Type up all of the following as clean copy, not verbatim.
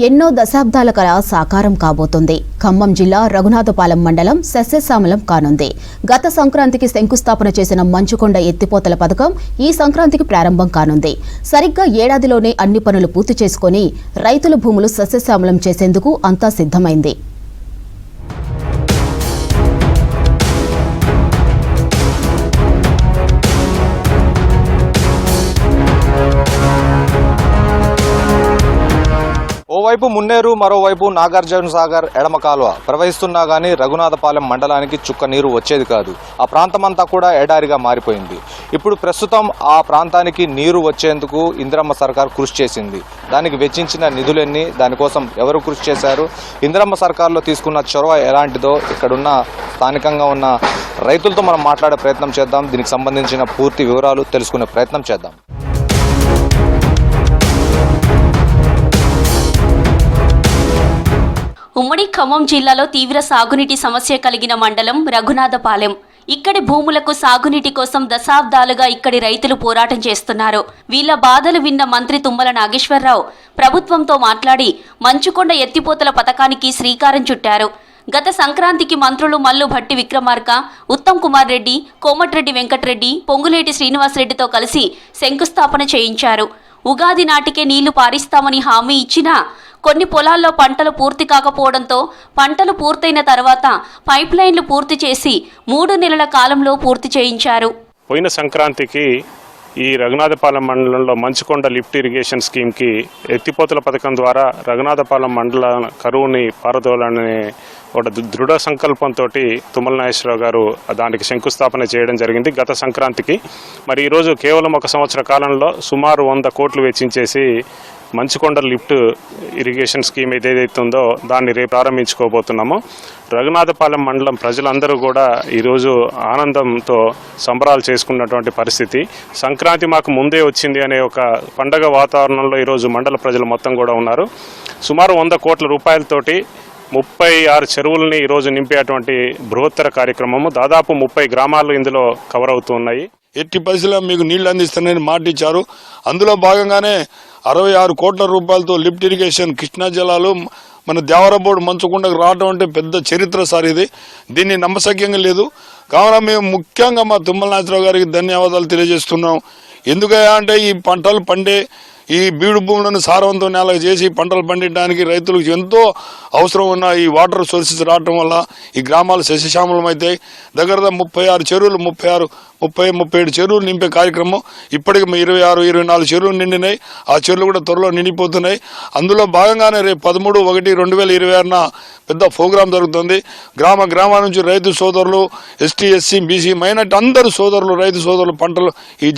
ఎన్నో దశాబ్దాల కళ సాకారం కాబోతుంది. ఖమ్మం జిల్లా రఘునాథపాలెం మండలం సస్యశ్యామలం కానుంది. గత సంక్రాంతికి శంకుస్థాపన చేసిన మంచుకొండ ఎత్తిపోతల పథకం ఈ సంక్రాంతికి ప్రారంభం కానుంది. సరిగ్గా ఏడాదిలోనే అన్ని పనులు పూర్తి చేసుకుని రైతుల భూములు సస్యశ్యామలం చేసేందుకు అంతా సిద్ధమైంది. ఓవైపు మున్నేరు, మరోవైపు నాగార్జున సాగర్ ఎడమ కాలువ ప్రవహిస్తున్నా గానీ రఘునాథపాలెం మండలానికి చుక్క నీరు వచ్చేది కాదు. ఆ ప్రాంతమంతా కూడా ఎడారిగా మారిపోయింది. ఇప్పుడు ప్రస్తుతం ఆ ప్రాంతానికి నీరు వచ్చేందుకు ఇందిరమ్మ సర్కార్ కృషి చేసింది. దానికి వెచ్చించిన నిధులెన్ని, దానికోసం ఎవరు కృషి చేశారు, ఇందిరమ్మ సర్కార్లో తీసుకున్న చొరవ ఎలాంటిదో ఇక్కడున్న స్థానికంగా ఉన్న రైతులతో మనం మాట్లాడే ప్రయత్నం చేద్దాం. దీనికి సంబంధించిన పూర్తి వివరాలు తెలుసుకునే ప్రయత్నం చేద్దాం. ఉమ్మడి ఖమ్మం జిల్లాలో తీవ్ర సాగునీటి సమస్య కలిగిన మండలం రఘునాథపాలెం. ఇక్కడి భూములకు సాగునీటి కోసం దశాబ్దాలుగా ఇక్కడి రైతులు పోరాటం చేస్తున్నారు. వీళ్ల బాధలు విన్న మంత్రి తుమ్మల నాగేశ్వరరావు ప్రభుత్వంతో మాట్లాడి మంచుకొండ ఎత్తిపోతల పథకానికి శ్రీకారం చుట్టారు. గత సంక్రాంతికి మంత్రులు మల్లు భట్టి విక్రమార్క, ఉత్తమ్ కుమార్ రెడ్డి, కోమటిరెడ్డి వెంకటరెడ్డి, పొంగులేటి శ్రీనివాసరెడ్డితో కలిసి శంకుస్థాపన చేయించారు. ఉగాది నాటికే నీళ్లు పారిస్తామని హామీ ఇచ్చినా కొన్ని పొలాల్లో పంటలు పూర్తి కాకపోవడంతో పంటలు పూర్తయిన తర్వాత పైప్ లైన్లు పూర్తి చేసి 3 నెలల కాలంలో పూర్తి చేయించారు. పోయిన సంక్రాంతికి ఈ రఘునాథపాలెం మండలంలో మంచుకొండ లిఫ్ట్ ఇరిగేషన్ స్కీమ్కి ఎత్తిపోతల పథకం ద్వారా రఘునాథపాలెం మండల కరువుని పారదోలాలని ఒక దృఢ సంకల్పంతో తుమ్మల నాగేశ్వరరావు గారు దానికి శంకుస్థాపన చేయడం జరిగింది గత సంక్రాంతికి. మరి ఈరోజు కేవలం 1 సంవత్సర కాలంలో సుమారు 100 కోట్లు వెచ్చించేసి మంచుకొండ లిఫ్ట్ ఇరిగేషన్ స్కీమ్ ఏదైతే ఉందో దాన్ని రేపు ప్రారంభించుకోబోతున్నాము. రఘునాథపాలెం మండలం ప్రజలందరూ కూడా ఈరోజు ఆనందంతో సంబరాలు చేసుకున్నటువంటి పరిస్థితి. సంక్రాంతి మాకు ముందే వచ్చింది అనే ఒక పండగ వాతావరణంలో ఈరోజు మండల ప్రజలు మొత్తం కూడా ఉన్నారు. సుమారు 100 కోట్ల రూపాయలతోటి 36 చెరువులని ఈరోజు నింపేటువంటి బృహత్తర కార్యక్రమము. దాదాపు 30 గ్రామాలు ఇందులో కవర్ అవుతూ ఉన్నాయి. ఎట్టి పరిస్థితుల్లో మీకు నీళ్లు అందిస్తానని మాట ఇచ్చారు. అందులో భాగంగానే 66 కోట్ల రూపాయలతో లిఫ్ట్ ఇరిగేషన్ కృష్ణా జలాలు మన దేవరబోర్డు మంచుకొండకు రావడం అంటే పెద్ద చరిత్ర సార్. ఇది దీన్ని నమ్మశక్యంగా లేదు. కావున మేము ముఖ్యంగా మా తుమ్మల నాగేశ్వరరావు గారికి ధన్యవాదాలు తెలియజేస్తున్నాం. ఎందుకయ్యా అంటే ఈ పంటలు పండే ఈ బీడు భూములను సారవంతం నేలకు చేసి పంటలు పండించడానికి రైతులకు ఎంతో అవసరం ఉన్న ఈ వాటర్ సోర్సెస్ రావడం వల్ల ఈ గ్రామాలు సస్యశ్యామలం అయితే దగ్గర 36 చెరువులు 37 చెరువులు నింపే కార్యక్రమం ఇప్పటికి 26-24 చెరువులు నిండినాయి. ఆ చెరువులు కూడా త్వరలో నిండిపోతున్నాయి. అందులో భాగంగానే రేపు 13/1/2026 పెద్ద ప్రోగ్రాం జరుగుతుంది. గ్రామాల నుంచి రైతు సోదరులు, ఎస్టీ, ఎస్సీ, బీసీ, మైనార్టీ అందరూ సోదరులు, రైతు సోదరులు పంటలు ఈ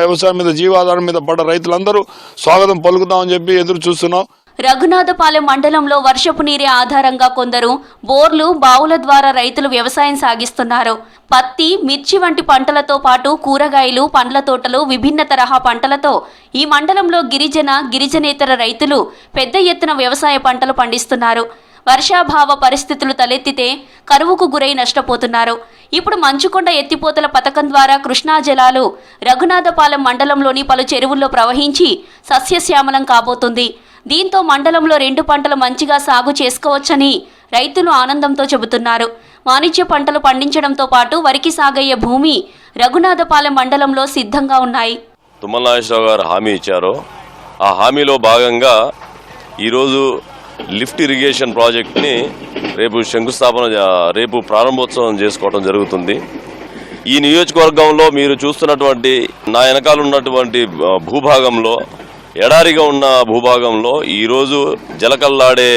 వ్యవసాయం మీద జీవాధారం మీద పడ్డ రైతులందరూ స్వాగతం పలుకుతామని చెప్పి ఎదురు చూస్తున్నాం. రఘునాథపాలెం మండలంలో వర్షపు నీరే ఆధారంగా కొందరు బోర్లు, బావుల ద్వారా రైతులు వ్యవసాయం సాగిస్తున్నారు. పత్తి, మిర్చి వంటి పంటలతో పాటు కూరగాయలు, పండ్ల తోటలు, విభిన్న తరహా పంటలతో ఈ మండలంలో గిరిజనేతర రైతులు పెద్ద ఎత్తున వ్యవసాయ పంటలు పండిస్తున్నారు. వర్షాభావ పరిస్థితులు తలెత్తితే కరువుకు గురై నష్టపోతున్నారు. ఇప్పుడు మంచుకొండ ఎత్తిపోతల పథకం ద్వారా కృష్ణా జలాలు రఘునాథపాలెం మండలంలోని పలు చెరువుల్లో ప్రవహించి సస్యశ్యామలం కాబోతుంది. దీంతో మండలంలో 2 పంటలు మంచిగా సాగు చేసుకోవచ్చని రైతులు ఆనందంతో చెబుతున్నారు. వాణిజ్య పంటలు పండించడంతో పాటు వరికి సాగయ్యే భూమి రఘునాథపాలెం మండలంలో సిద్ధంగా ఉన్నాయి. తుమ్మల నాగేశ్వరరావు గారు హామీ ఇచ్చారు. ఆ హామీలో భాగంగా ఈరోజు లిఫ్ట్ ఇరిగేషన్ ప్రాజెక్ట్ని రేపు ప్రారంభోత్సవం చేసుకోవడం జరుగుతుంది. ఈ నియోజకవర్గంలో మీరు చూస్తున్నటువంటి నా వెనకాల ఉన్నటువంటి భూభాగంలో, ఎడారిగా ఉన్న భూభాగంలో ఈరోజు జలకల్లాడే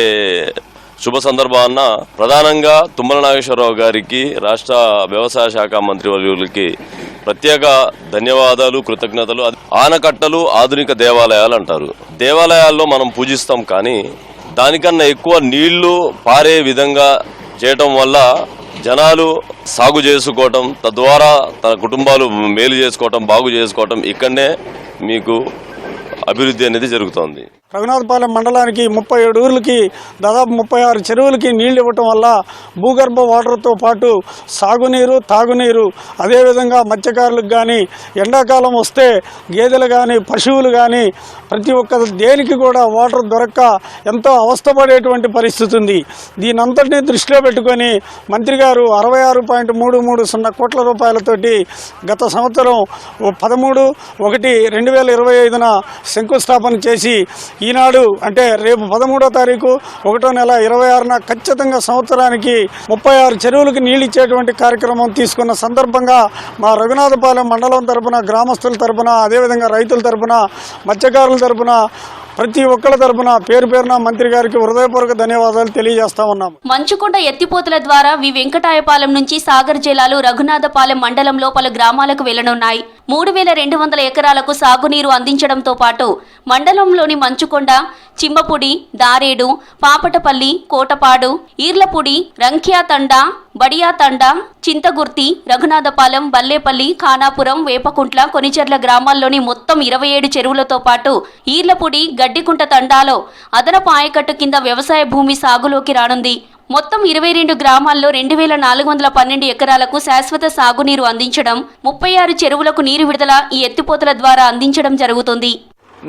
శుభ సందర్భాన ప్రధానంగా తుమ్మల నాగేశ్వరరావు గారికి, రాష్ట్ర వ్యవసాయ శాఖ మంత్రివర్యులకి ప్రత్యేక ధన్యవాదాలు, కృతజ్ఞతలు. ఆనకట్టలు ఆధునిక దేవాలయాలు అంటారు. దేవాలయాల్లో మనం పూజిస్తాం, కానీ దానికన్నా ఎక్కువ నీళ్లు పారే విధంగా చేయటం వల్ల జనాలు సాగు చేసుకోవటం, తద్వారా తన కుటుంబాలు మేలు చేసుకోవటం, బాగు చేసుకోవటం, ఇక్కడనే మీకు అభివృద్ధి అనేది జరుగుతోంది. రఘునాథపాలెం మండలానికి 37 ఊర్లకి దాదాపు 36 చెరువులకి నీళ్లు ఇవ్వటం వల్ల భూగర్భ వాటర్తో పాటు సాగునీరు, తాగునీరు, అదేవిధంగా మత్స్యకారులకు కానీ ఎండాకాలం వస్తే గేదెలు కానీ పశువులు కానీ ప్రతి ఒక్క దేనికి కూడా వాటర్ దొరక్క ఎంతో అవస్థపడేటువంటి పరిస్థితి ఉంది. దీనంతటినీ దృష్టిలో పెట్టుకొని మంత్రి గారు 66.330 కోట్ల రూపాయలతోటి గత సంవత్సరం 13/1/2025 శంకుస్థాపన చేసి ఈనాడు అంటే రేపు 13వ తారీఖు 1వ నెల 26న ఖచ్చితంగా సంవత్సరానికి 36 చెరువులకు నీళ్ళు ఇచ్చేటువంటి కార్యక్రమం తీసుకున్న సందర్భంగా మా రఘునాథపాలెం మండలం తరపున, గ్రామస్తుల తరపున, అదేవిధంగా రైతుల తరపున, మత్స్యకారుల తరపున, ప్రతి ఒక్కళ్ళ తరపున పేరు పేరున మంత్రి గారికి హృదయపూర్వక ధన్యవాదాలు తెలియజేస్తా ఉన్నాం. మంచుకొండ ఎత్తిపోతల ద్వారా వెంకటాయపాలెం నుంచి సాగర్ జలాలు రఘునాథపాలెం మండలంలో పలు గ్రామాలకు వెళ్లనున్నాయి. 3200 ఎకరాలకు సాగునీరు అందించడంతో పాటు మండలంలోని మంచుకొండ, చిమ్మపుడి, దారేడు, పాపటపల్లి, కోటపాడు, ఈర్లపుడి, రంఖ్యాతండా, బడియాతండా, చింతగుర్తి, రఘునాథపాలెం, బల్లేపల్లి, ఖానాపురం, వేపకుంట్ల, కొనిచెర్ల గ్రామాల్లోని మొత్తం 27 చెరువులతో పాటు ఈర్లపుడి, గడ్డికుంట తండాలో అదనపు ఆయకట్టు కింద వ్యవసాయ భూమి సాగులోకి రానుంది. మొత్తం 22 గ్రామాల్లో 2412 ఎకరాలకు శాశ్వత సాగునీరు అందించడం, 36 చెరువులకు నీరు విడుదల ఈ ఎత్తిపోతల ద్వారా అందించడం జరుగుతుంది.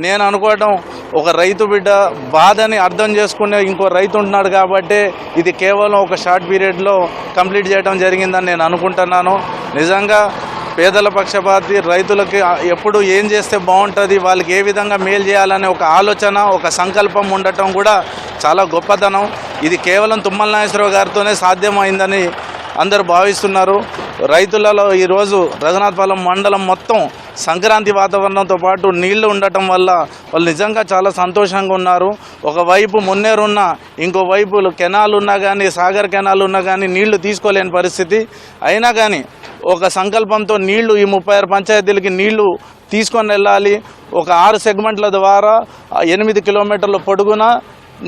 నేను అనుకోవడం ఒక రైతు బిడ్డ బాధని అర్థం చేసుకునే ఇంకో రైతు ఉంటున్నాడు కాబట్టి ఇది కేవలం ఒక షార్ట్ పీరియడ్లో కంప్లీట్ చేయడం జరిగిందని నేను అనుకుంటున్నాను. నిజంగా పేదల పక్షపాతి, రైతులకి ఎప్పుడు ఏం చేస్తే బాగుంటుంది, వాళ్ళకి ఏ విధంగా మేలు చేయాలనే ఒక ఆలోచన, ఒక సంకల్పం ఉండటం కూడా చాలా గొప్పతనం. ఇది కేవలం తుమ్మల నాగేశ్వరరావు గారితోనే సాధ్యమైందని అందరూ భావిస్తున్నారు. రైతులలో ఈరోజు రఘునాథపాలెం మండలం మొత్తం సంక్రాంతి వాతావరణంతో పాటు నీళ్లు ఉండటం వల్ల వాళ్ళు నిజంగా చాలా సంతోషంగా ఉన్నారు. ఒకవైపు మున్నేరున్న, ఇంకోవైపు కెనాల్ ఉన్నా కానీ, సాగర్ కెనాల్ ఉన్నా కానీ నీళ్లు తీసుకోలేని పరిస్థితి. అయినా కానీ ఒక సంకల్పంతో నీళ్లు ఈ 36 పంచాయతీలకి నీళ్లు తీసుకొని వెళ్ళాలి. ఒక 6 సెగ్మెంట్ల ద్వారా 8 కిలోమీటర్ల పొడుగున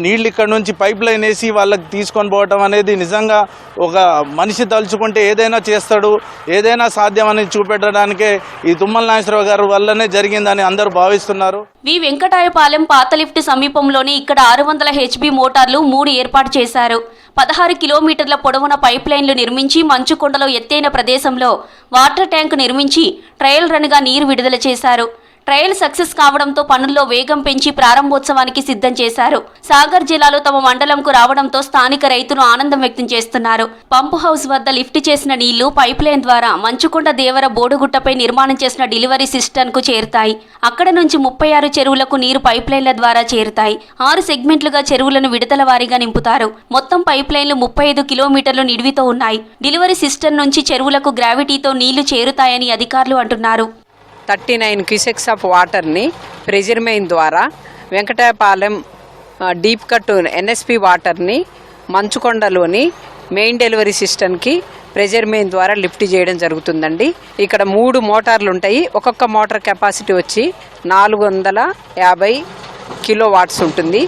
నీళ్ళు ఇక్కడ నుంచి పైప్ లైన్ వేసి వాళ్ళకి తీసుకొని పోవటం అనేది నిజంగా ఒక మనిషి తలుచుకుంటే ఏదైనా చేస్తాడు, ఏదైనా సాధ్యమని చూపెట్టడానికే ఈ తుమ్మల నాగేశ్వరరావు గారి వల్లనే జరిగిందని అందరూ భావిస్తున్నారు. వెంకటాయపాలెం పాత లిఫ్ట్ సమీపంలోని ఇక్కడ 600 HB మోటార్లు 3 ఏర్పాటు చేశారు. 16 కిలోమీటర్ల పొడవున పైప్ లైన్లు నిర్మించి మంచుకొండలో ఎత్తైన ప్రదేశంలో వాటర్ ట్యాంకు నిర్మించి ట్రయల్ రన్గా నీరు విడుదల చేశారు. ట్రయల్ సక్సెస్ కావడంతో పనుల్లో వేగం పెంచి ప్రారంభోత్సవానికి సిద్ధం చేశారు. సాగర్ జిల్లాలో తమ మండలంకు రావడంతో స్థానిక రైతులు ఆనందం వ్యక్తం చేస్తున్నారు. పంపు హౌస్ వద్ద లిఫ్ట్ చేసిన నీళ్లు పైప్ లైన్ ద్వారా మంచుకొండ దేవర బోడుగుట్టపై నిర్మాణం చేసిన డెలివరీ సిస్టమ్కు చేరుతాయి. అక్కడ నుంచి 36 చెరువులకు నీరు పైప్ లైన్ల ద్వారా చేరుతాయి. 6 సెగ్మెంట్లుగా చెరువులను విడతల వారీగా నింపుతారు. మొత్తం పైప్ లైన్లు 35 కిలోమీటర్లు నిడివితో ఉన్నాయి. డెలివరీ సిస్టమ్ నుంచి చెరువులకు గ్రావిటీతో నీళ్లు చేరుతాయని అధికారులు అంటున్నారు. 39 క్యూసెక్స్ ఆఫ్ వాటర్ని ప్రెజర్ మెయిన్ ద్వారా వెంకటాయపాలెం డీప్ కట్ NSP వాటర్ని మంచుకొండలోని మెయిన్ డెలివరీ సిస్టమ్కి ప్రెజర్ మెయిన్ ద్వారా లిఫ్ట్ చేయడం జరుగుతుందండి. ఇక్కడ 3 మోటార్లు ఉంటాయి. ఒక్కొక్క మోటార్ కెపాసిటీ వచ్చి 450 కిలోవాట్స్ ఉంటుంది.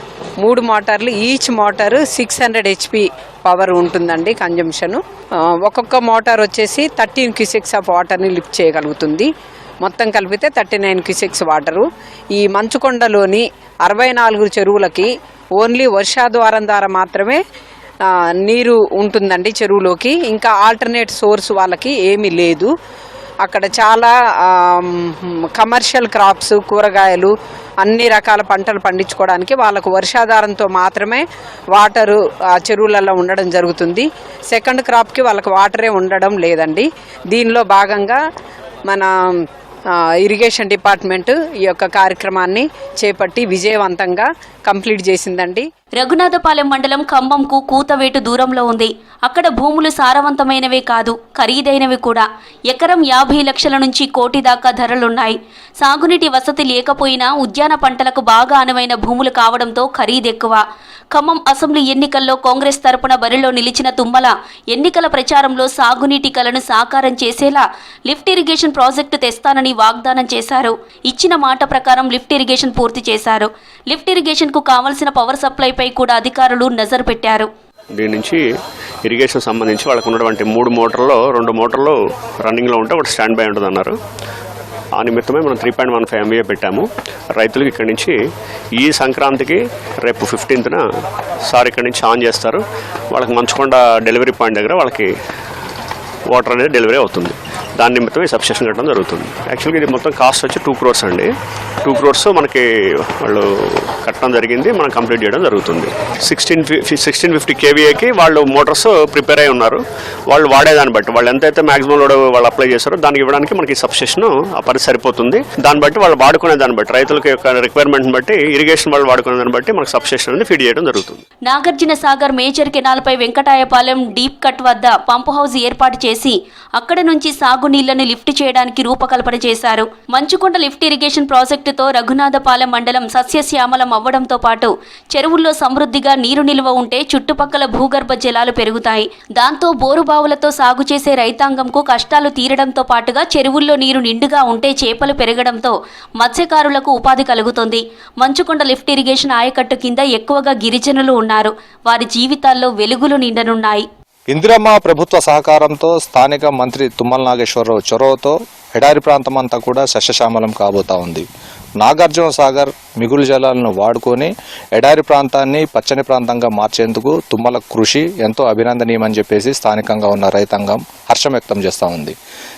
3 మోటార్లు, ఈచ్ మోటారు 600 HP పవర్ ఉంటుందండి కన్జంప్షను. ఒక్కొక్క మోటార్ వచ్చేసి 13 క్యూసెక్స్ ఆఫ్ వాటర్ని లిఫ్ట్ చేయగలుగుతుంది. మొత్తం కలిపితే 39 క్యూసెక్స్ వాటరు. ఈ మంచుకొండలోని 64 చెరువులకి ఓన్లీ వర్షాధారం ద్వారా మాత్రమే నీరు ఉంటుందండి చెరువులోకి. ఇంకా ఆల్టర్నేట్ సోర్స్ వాళ్ళకి ఏమీ లేదు. అక్కడ చాలా కమర్షియల్ క్రాప్స్, కూరగాయలు, అన్ని రకాల పంటలు పండించుకోవడానికి వాళ్ళకు వర్షాధారంతో మాత్రమే వాటరు ఆ చెరువులలో ఉండడం జరుగుతుంది. సెకండ్ క్రాప్కి వాళ్ళకి వాటరే ఉండడం లేదండి. దీనిలో భాగంగా మన ఇరిగేషన్ డిపార్ట్మెంట్ ఈ యొక్క కార్యక్రమాన్ని చేపట్టి విజయవంతంగా కంప్లీట్ చేసిందండి. రఘునాథపాలెం మండలం ఖమ్మంకు కూతవేటు దూరంలో ఉంది. అక్కడ భూములు సారవంతమైనవే కాదు, ఖరీదైనవి కూడా. ఎకరం 50 లక్షల నుంచి కోటి దాకా ధరలున్నాయి. సాగునీటి వసతి లేకపోయినా ఉద్యాన పంటలకు బాగా అనువైన భూములు కావడంతో ఖరీదెక్కువ. ఖమ్మం అసెంబ్లీ ఎన్నికల్లో కాంగ్రెస్ తరపున బరిలో నిలిచిన తుమ్మల ఎన్నికల ప్రచారంలో సాగునీటి కలను సాకారం చేసేలా లిఫ్ట్ ఇరిగేషన్ ప్రాజెక్టు తెస్తానని వాగ్దానం చేశారు. ఇచ్చిన మాట ప్రకారం లిఫ్ట్ ఇరిగేషన్ పూర్తి చేశారు. లిఫ్ట్ ఇరిగేషన్ కు కావలసిన పవర్ సప్లైపై కూడా అధికారులు నజరు పెట్టారు. దీని నుంచి ఇరిగేషన్ సంబంధించి వాళ్ళకు ఉన్నటువంటి 3 మోటార్లో 2 మోటార్లు రన్నింగ్లో ఉంటే ఒకటి స్టాండ్ బై ఉంటుంది అన్నారు. ఆ నిమిత్తమే మనం 3.15 MVA పెట్టాము. రైతులకు ఇక్కడి నుంచి ఈ సంక్రాంతికి రేపు 15న సార్ ఇక్కడి నుంచి ఆన్ చేస్తారు. వాళ్ళకి మంచుకొండ డెలివరీ పాయింట్ దగ్గర వాళ్ళకి వాటర్ అనేది డెలివరీ అవుతుంది. దాని నిమిత్తం ఈ సబ్స్టేషన్ కట్టడం జరుగుతుంది. యాక్చువల్గా ఇది మొత్తం కాస్ట్ వచ్చి 2 crores అండి. 2 crores మనకి వాళ్ళు కట్టడం జరిగింది, మనం కంప్లీట్ చేయడం జరుగుతుంది. 1650 kVAకి వాళ్ళు మోటార్స్ ప్రిపేర్ అయి ఉన్నారు. వాళ్ళు వాడేదాన్ని బట్టి వాళ్ళు ఎంతైతే మ్యాక్సిమం లోడ్ వాళ్ళు అప్లై చేస్తారో దానికి ఇవ్వడానికి మనకి సబ్స్టేషన్ ఆ పరిస్థితి సరిపోతుంది. దాన్ని బట్టి వాళ్ళు వాడుకునే దాన్ని బట్టి రైతులకి యొక్క రిక్వైర్మెంట్ని బట్టి ఇరిగేషన్ వాళ్ళు వాడుకునే దాన్ని బట్టి మనకి సబ్స్టేషన్ అనేది ఫీడ్ చేయడం జరుగుతుంది. నాగార్జున సాగర్ మేజర్ కెనాల్పై వెంకటాయపాలెం డీప్ కట్ వద్ద పంపు హౌస్ ఏర్పాటు చేసి అక్కడ నుంచి సాగునీళ్లను లిఫ్ట్ చేయడానికి రూపకల్పన చేశారు. మంచుకొండ లిఫ్ట్ ఇరిగేషన్ ప్రాజెక్టుతో రఘునాథపాలెం మండలం సస్యశ్యామలం అవ్వడంతో పాటు చెరువుల్లో సమృద్ధిగా నీరు నిల్వ ఉంటే చుట్టుపక్కల భూగర్భ జలాలు పెరుగుతాయి. దాంతో బోరుబావులతో సాగు చేసే రైతాంగంకు కష్టాలు తీరడంతో పాటుగా చెరువుల్లో నీరు నిండుగా ఉంటే చేపలు పెరగడంతో మత్స్యకారులకు ఉపాధి కలుగుతుంది. మంచుకొండ లిఫ్ట్ ఇరిగేషన్ ఆయకట్టు కింద ఎక్కువగా గిరిజనులు ఉన్నారు. వారి జీవితాల్లో వెలుగులు నిండనున్నాయి. ఇందిరమ్మ ప్రభుత్వ సహకారంతో స్థానిక మంత్రి తుమ్మల నాగేశ్వరరావు చొరవతో ఎడారి ప్రాంతం అంతా కూడా సస్యశ్యామలం కాబోతా ఉంది. నాగార్జున సాగర్ మిగులు జలాలను వాడుకొని ఎడారి ప్రాంతాన్ని పచ్చని ప్రాంతంగా మార్చేందుకు తుమ్మల కృషి ఎంతో అభినందనీయమని చెప్పేసి స్థానికంగా ఉన్న రైతాంగం హర్షం వ్యక్తం చేస్తూ ఉంది.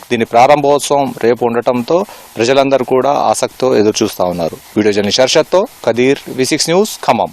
దీని ప్రారంభోత్సవం రేపు ఉండటంతో ప్రజలందరూ కూడా ఆసక్తితో ఎదురు చూస్తూ ఉన్నారు. వీడియో జర్నలిస్ట్ హర్షత్తో కదీర్, V6 న్యూస్, ఖమ్మం.